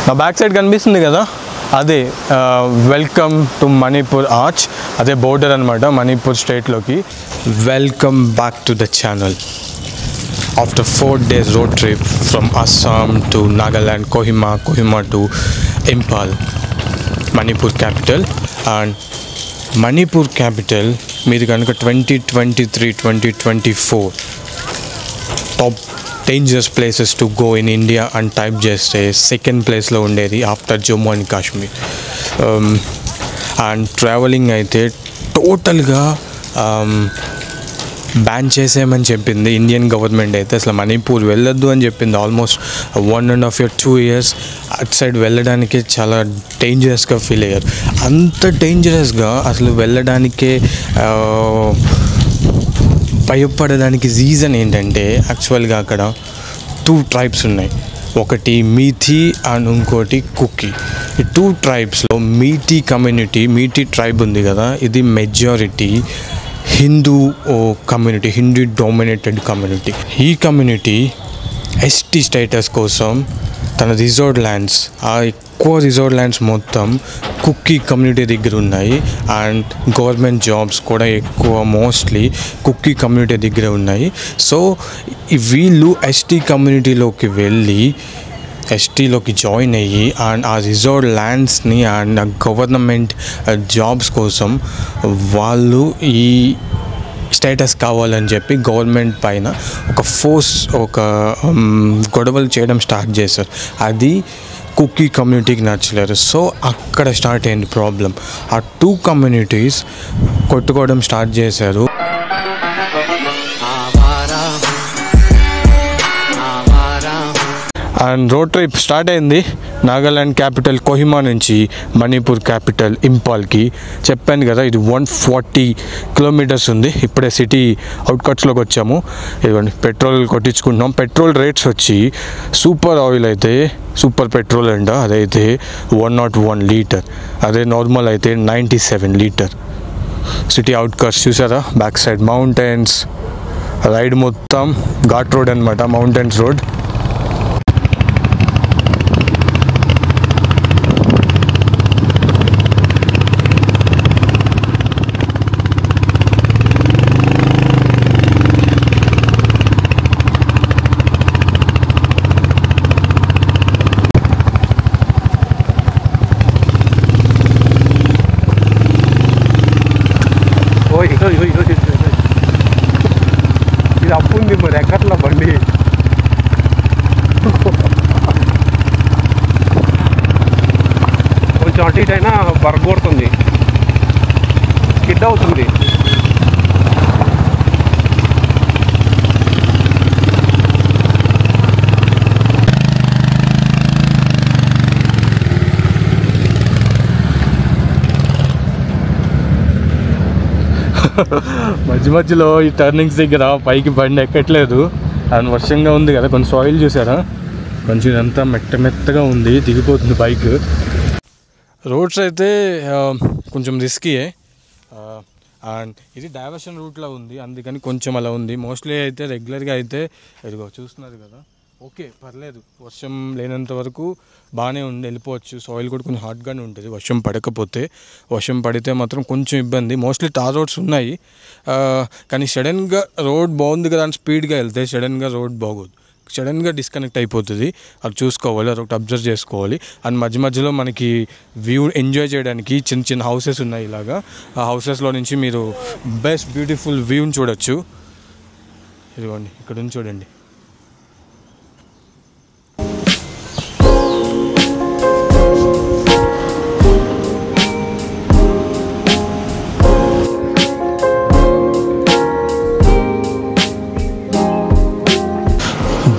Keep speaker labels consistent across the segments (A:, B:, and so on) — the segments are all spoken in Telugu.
A: నా బ్యాక్ సైడ్ కనిపిస్తుంది కదా, అదే వెల్కమ్ టు మణిపూర్ ఆర్చ్, అదే బోర్డర్ అనమాట మణిపూర్ స్టేట్లోకి. Welcome back to the channel. After 4 days road trip from Assam to Nagaland, Kohima to Imphal, Manipur capital. And Manipur capital మీరు కనుక 2023-2024 top dangerous places to go in India and type చేస్తే సెకండ్ ప్లేస్లో ఉండేది after Jammu and Kashmir. And travelling అయితే టోటల్గా బ్యాన్ చేసేయమని చెప్పింది ఇండియన్ గవర్నమెంట్. అయితే అసలు మణిపూర్ వెళ్ళొద్దు అని చెప్పింది. ఆల్మోస్ట్ 1.5 years 2 years అటు సైడ్ వెళ్ళడానికి చాలా డేంజరస్గా ఫీల్ అయ్యారు. అంత డేంజరస్గా అసలు వెళ్ళడానికే భయపడడానికి రీజన్ ఏంటంటే, యాక్చువల్గా అక్కడ 2 tribes ఉన్నాయి. ఒకటి మీథీ అండ్ ఇంకోటి కుకీ. ఈ 2 tribesలో మీథీ ట్రైబ్ ఉంది కదా, ఇది majority Hindu community, Hindu dominated community. ఈ కమ్యూనిటీ ఎస్టీ స్టేటస్ కోసం తన రిజర్వ్డ్ ల్యాండ్స్, ఆ ఎక్కువ రిజర్వ్డ్ ల్యాండ్స్ మొత్తం కుకీ కమ్యూనిటీ దగ్గర ఉన్నాయి. అండ్ గవర్నమెంట్ జాబ్స్ కూడా ఎక్కువ మోస్ట్లీ కుకీ కమ్యూనిటీ దగ్గర ఉన్నాయి. సో వీళ్ళు ఎస్టీ కమ్యూనిటీలోకి వెళ్ళి ఎస్టీలోకి జాయిన్ అయ్యి అండ్ ఆ రిజర్వ్డ్ ల్యాండ్స్ని అండ్ గవర్నమెంట్ జాబ్స్ కోసం వాళ్ళు ఈ స్టేటస్ కావాలని చెప్పి గవర్నమెంట్ పైన ఒక గొడవలు చేయడం స్టార్ట్ చేశారు. అది కుకీ కమ్యూనిటీకి నచ్చలేదు. సో అక్కడ స్టార్ట్ అయింది ప్రాబ్లం. ఆ 2 communities కొట్టుకోవడం స్టార్ట్ చేశారు. అండ్ రోడ్ ట్రిప్ స్టార్ట్ అయింది నాగాల్యాండ్ క్యాపిటల్ కోహిమా నుంచి మణిపూర్ క్యాపిటల్ ఇంపాల్కి. చెప్పాను కదా, ఇది 140 kilometers ఉంది. ఇప్పుడే సిటీ అవుట్కట్స్లోకి వచ్చాము. ఇదిగోండి పెట్రోల్ కొట్టించుకుంటున్నాం. పెట్రోల్ రేట్స్ వచ్చి సూపర్ ఆయిల్ అయితే సూపర్ పెట్రోల్ అంట, అదైతే 101 లీటర్, అదే నార్మల్ అయితే 97 లీటర్. సిటీ అవుట్కట్స్ చూసారా, బ్యాక్ సైడ్ మౌంటైన్స్, రైడ్ మొత్తం ఘాట్ రోడ్ అనమాట, మౌంటైన్స్ రోడ్.
B: ఇది అప్పుంది మరి ఎక్కట్లా బండి. కొంచెం అటు ఇటు అయినా బరగొడుతుంది, స్కిడ్ అవుతుంది.
A: మధ్యలో ఈ టర్నింగ్స్ దగ్గర పైకి బండి ఎక్కట్లేదు. అండ్ వర్షంగా ఉంది కదా, కొంచెం సాయిల్ చూసారా, కొంచెం ఇదంతా మెత్తగా ఉంది, దిగిపోతుంది బైక్. రోడ్స్ అయితే కొంచెం రిస్కీయే. అండ్ ఇది డైవర్షన్ రూట్లో ఉంది, అందుకని కొంచెం అలా ఉంది. మోస్ట్లీ అయితే రెగ్యులర్గా అయితే ఇదిగో చూస్తున్నారు కదా, ఓకే పర్లేదు, వర్షం లేనంత వరకు బాగానే ఉంది, వెళ్ళిపోవచ్చు. సాయిల్ కూడా కొంచెం హాట్గానే ఉంటుంది వర్షం పడకపోతే. వర్షం పడితే మాత్రం కొంచెం ఇబ్బంది. మోస్ట్లీ టార్ రోడ్స్ ఉన్నాయి, కానీ సడన్గా రోడ్ బాగుంది కదా అని స్పీడ్గా వెళ్తే సడన్గా రోడ్ బాగోదు, సడన్గా డిస్కనెక్ట్ అయిపోతుంది. అది చూసుకోవాలి, అదొకటి అబ్జర్వ్ చేసుకోవాలి. అండ్ మధ్యలో మనకి వ్యూ ఎంజాయ్ చేయడానికి చిన్న హౌసెస్ ఉన్నాయి ఇలాగా. ఆ హౌసెస్లో నుంచి మీరు బెస్ట్ బ్యూటిఫుల్ వ్యూని చూడొచ్చు. ఇదిగోండి ఇక్కడ నుంచి చూడండి.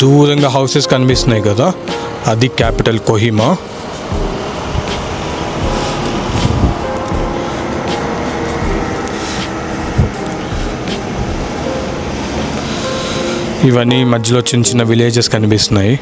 A: దూరంగా హౌసెస్ కనిపిస్తున్నాయి కదా, అది క్యాపిటల్ కోహిమా. ఇవన్నీ మధ్యలో చిన్న విలేజెస్ కనిపిస్తున్నాయి.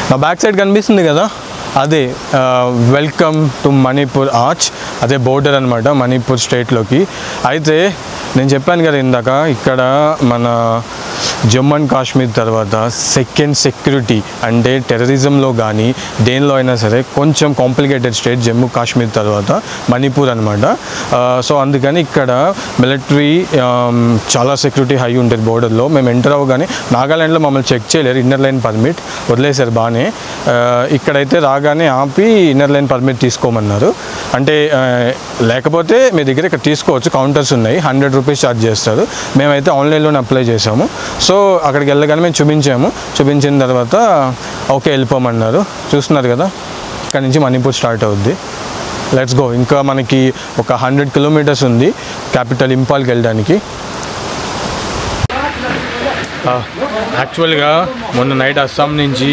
A: నా బ్యాక్ సైడ్ కనిపిస్తుంది కదా, అదే వెల్కమ్ టు మణిపూర్ ఆర్చ్, అదే బోర్డర్ అనమాట మణిపూర్ స్టేట్లోకి. అయితే నేను చెప్పాను కదా ఇందాక, ఇక్కడ మన జమ్మూ అండ్ కాశ్మీర్ తర్వాత సెకండ్ సెక్యూరిటీ అంటే టెర్రరిజంలో కానీ దేనిలో అయినా సరే కొంచెం కాంప్లికేటెడ్ స్టేట్ జమ్మూ కాశ్మీర్ తర్వాత మణిపూర్ అనమాట. సో అందుకని ఇక్కడ మిలిటరీ చాలా సెక్యూరిటీ హై ఉంటుంది బోర్డర్లో. మేము ఎంటర్ అవ్వగానే నాగాల్యాండ్లో మమ్మల్ని చెక్ చేయలేరు, ఇన్నర్ లైన్ పర్మిట్ వదిలేశారు బాగానే. ఇక్కడైతే రాగానే ఆపి ఇన్నర్ లైన్ పర్మిట్ తీసుకోమన్నారు. అంటే లేకపోతే మీ దగ్గర ఇక్కడ తీసుకోవచ్చు, కౌంటర్స్ ఉన్నాయి, 100 రూపీస్ ఛార్జ్ చేస్తారు. మేమైతే ఆన్లైన్లోనే అప్లై చేసాము. సో అక్కడికి వెళ్ళగానే మేము చూపించిన తర్వాత ఓకే వెళ్ళిపోమన్నారు. చూస్తున్నారు కదా, ఇక్కడ నుంచి మణిపూర్ స్టార్ట్ అవుద్ది. Let's go. ఇంకా మనకి ఒక 100 కిలోమీటర్స్ ఉంది క్యాపిటల్ ఇంపాల్కి వెళ్ళడానికి. యాక్చువల్గా మొన్న నైట్ అస్సాం నుంచి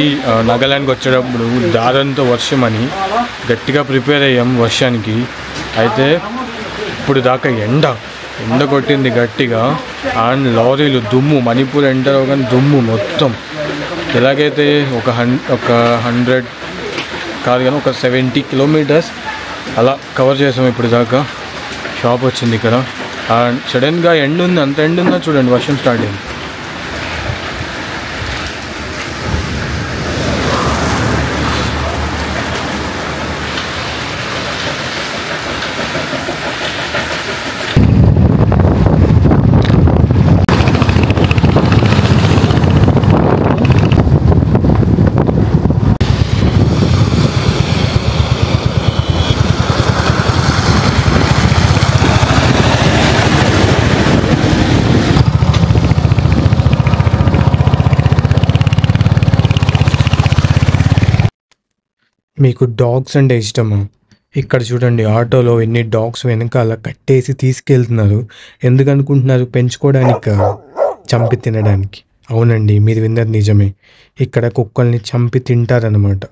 A: నాగాల్యాండ్కి వచ్చేటప్పుడు దారంతో వర్షం అని గట్టిగా ప్రిపేర్ అయ్యాం వర్షానికి. అయితే ఇప్పుడు దాకా ఎండ కొట్టింది గట్టిగా, అండ్ లారీలు దుమ్ము, మణిపూర్ ఎంటర్ అవగానే దుమ్ము మొత్తం. ఎలాగైతే ఒక 100 కాదు కానీ ఒక 70 కిలోమీటర్స్ అలా కవర్ చేసాం ఇప్పుడు దాకా. షాప్ వచ్చింది ఇక్కడ, అండ్ సడన్గా ఎండ్ ఉంది, అంత ఎండ్ ఉందో చూడండి, వర్షం స్టార్ట్ అయింది. మీకు డాగ్స్ అంటే ఇష్టమా? ఇక్కడ చూడండి, ఆటోలో ఎన్ని డాగ్స్ వెనకాల కట్టేసి తీసుకెళ్తున్నారు. ఎందుకు అనుకుంటున్నారు? పెంచుకోవడానికి, చంపి తినడానికి. అవునండి, మీరు విన్నది నిజమే. ఇక్కడ కుక్కల్ని చంపి తింటారనమాట.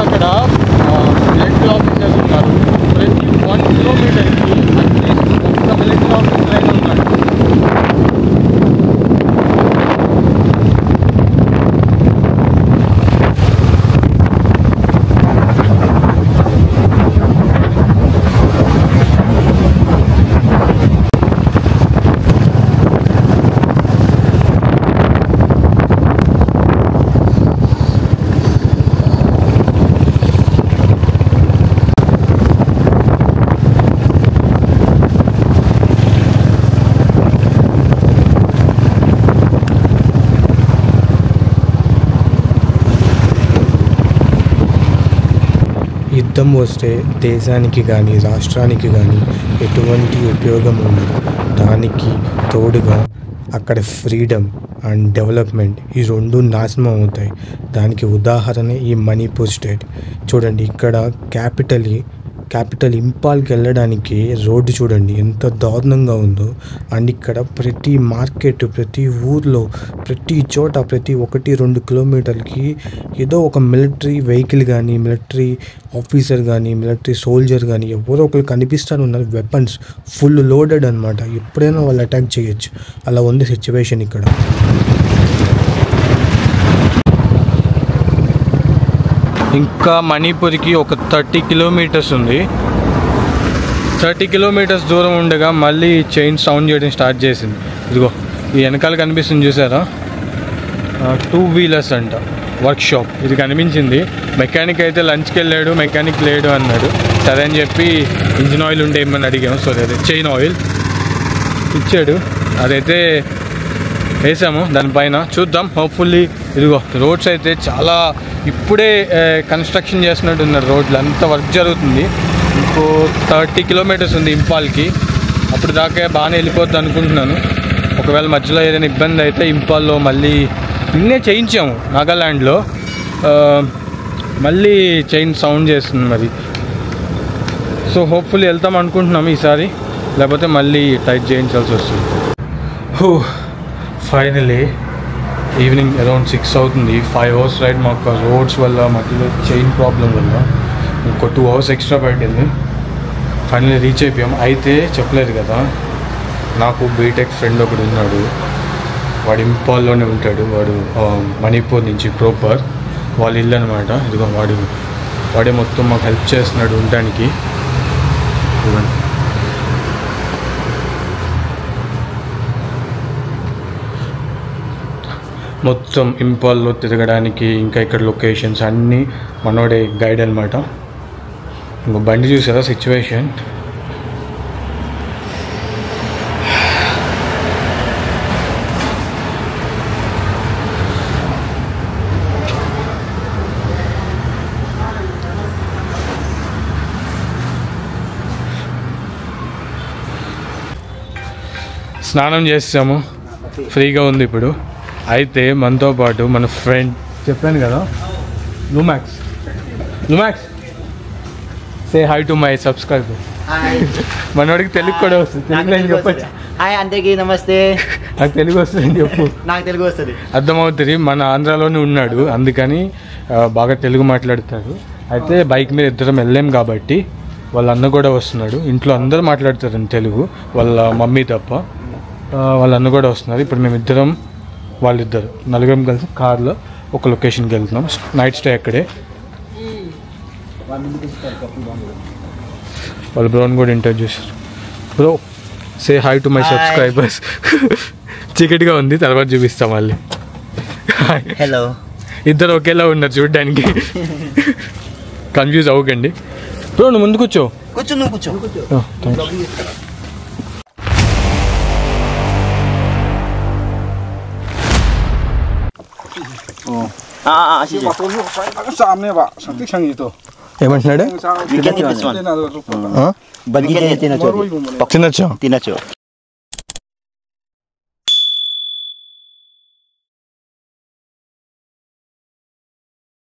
A: అక్కడ మిలిటరీ ఆఫీసర్స్ ఉన్నారు. ప్రతి 1 కిలోమీటర్కి ఒక మిలిటరీ ఆఫీసర్ అయితే ఉన్నాడు. యుద్ధం వస్తే దేశానికి కానీ రాష్ట్రానికి కానీ ఎటువంటి ఉపయోగం ఉండదు. దానికి తోడుగా అక్కడ ఫ్రీడమ్ అండ్ డెవలప్మెంట్ ఈ రెండు నాశనం అవుతాయి. దానికి ఉదాహరణ ఈ మణిపూర్ స్టేట్. చూడండి, ఇక్కడ క్యాపిటల్ ఇంపాల్కి వెళ్ళడానికి రోడ్డు చూడండి ఎంత దారుణంగా ఉందో. అండ్ ఇక్కడ ప్రతి మార్కెట్, ప్రతి ఊర్లో, ప్రతి చోట, ప్రతి 1-2 కిలోమీటర్లకి ఏదో ఒక మిలిటరీ వెహికల్ కానీ, మిలిటరీ ఆఫీసర్ కానీ, మిలిటరీ సోల్జర్ కానీ ఎవరో ఒకరు కనిపిస్తూనే ఉన్నారు. వెపన్స్ ఫుల్ లోడెడ్ అనమాట. ఎప్పుడైనా వాళ్ళు అటాక్ చేయొచ్చు. అలా ఉంది సిచ్యువేషన్ ఇక్కడ. ఇంకా మణిపూర్కి ఒక 30 కిలోమీటర్స్ ఉంది. 30 కిలోమీటర్స్ దూరం ఉండగా మళ్ళీ చైన్ సౌండ్ చేయడం స్టార్ట్ చేసింది. ఇదిగో ఈ వెనకాల కనిపిస్తుంది చూసారా, 2 వీలర్స్ అంట, వర్క్షాప్. ఇది కనిపించింది. మెకానిక్ అయితే లంచ్కి వెళ్ళాడు, మెకానిక్ లేడు అన్నాడు. సరే అని చెప్పి ఇంజిన్ ఆయిల్ ఉండే ఏమని అడిగాము. సో అదే చైన్ ఆయిల్ ఇచ్చాడు, అదైతే వేసాము దానిపైన. చూద్దాం, హోప్ఫుల్లీ. ఇదిగో రోడ్స్ అయితే చాలా ఇప్పుడే కన్స్ట్రక్షన్ చేస్తున్నట్టున్నారు. రోడ్లు అంతా వర్క్ జరుగుతుంది. ఇంకో 30 కిలోమీటర్స్ ఉంది ఇంపాల్కి. అప్పుడు దాకా బాగానే వెళ్ళిపోద్ది అనుకుంటున్నాను. ఒకవేళ మధ్యలో ఏదైనా ఇబ్బంది అయితే ఇంపాల్లో మళ్ళీ నిన్నే చేయించాము నాగాల్యాండ్లో, మళ్ళీ చైన్ సౌండ్ చేస్తుంది మరి. సో హోప్ఫుల్లీ వెళ్తాం అనుకుంటున్నాము ఈసారి, లేకపోతే మళ్ళీ టైట్ చేయించాల్సి వస్తుంది. ఫైనలీ ఈవినింగ్ అరౌండ్ 6 అవుతుంది. 5 అవర్స్ రైడ్ మాకు రోడ్స్ వల్ల, మధ్యలో చైన్ ప్రాబ్లం వల్ల ఇంకో 2 అవర్స్ ఎక్స్ట్రా పట్టింది. ఫైనలీ రీచ్ అయిపోయాం. అయితే చెప్పలేదు కదా, నాకు బీటెక్ ఫ్రెండ్ ఒకడు ఉన్నాడు, వాడు ఇంపాల్లోనే ఉంటాడు, వాడు మణిపూర్ నుంచి ప్రాపర్ వాళ్ళ ఇల్లు అనమాట. ఇదిగో వాడే మొత్తం మాకు హెల్ప్ చేస్తున్నాడు ఉండడానికి. మొత్తం ఇంపాల్లో తిరగడానికి ఇంకా ఇక్కడ లొకేషన్స్ అన్నీ మనోడే గైడ్ అనమాట. ఇంకో బండి చూసారా సిచ్యువేషన్. స్నానం చేస్తాము, ఫ్రీగా ఉంది ఇప్పుడు. అయితే మనతో పాటు మన ఫ్రెండ్ చెప్పాను కదా Lumax say hi to my subscriber. మనోడికి తెలుగు కూడా వస్తుంది, తెలుగు అని చెప్పచ్చు.
C: హాయ్ అందరికీ నమస్తే.
A: నాకు తెలుగు వస్తుందని చెప్పు.
C: నాకు తెలుగు వస్తుంది,
A: అర్థమవుతుంది. మన ఆంధ్రాలోనే ఉన్నాడు, అందుకని బాగా తెలుగు మాట్లాడతాడు. అయితే బైక్ మీద ఇద్దరం వెళ్ళాం కాబట్టి వాళ్ళ అన్న కూడా వస్తున్నాడు. ఇంట్లో అందరూ మాట్లాడతారండి తెలుగు, వాళ్ళ మమ్మీ తప్ప. వాళ్ళ అన్న కూడా వస్తున్నారు. ఇప్పుడు మేమిద్దరం వాళ్ళిద్దరు నలుగురం కలిసి కార్లో ఒక లొకేషన్కి వెళ్తున్నాం. నైట్ స్టే అక్కడే. వాళ్ళ బ్రోని కూడా ఇంటర్వ్యూ చేశారు. Bro say hi to my subscribers. చీకటిగా ఉంది, తర్వాత చూపిస్తాం మళ్ళీ.
C: హలో.
A: ఇద్దరు ఒకేలా ఉన్నారు చూడడానికి, కన్ఫ్యూజ్ అవ్వకండి. బ్రో నువ్వు ముందు కూర్చో. ఏమంటున్నాడు?
C: తినచ్చు.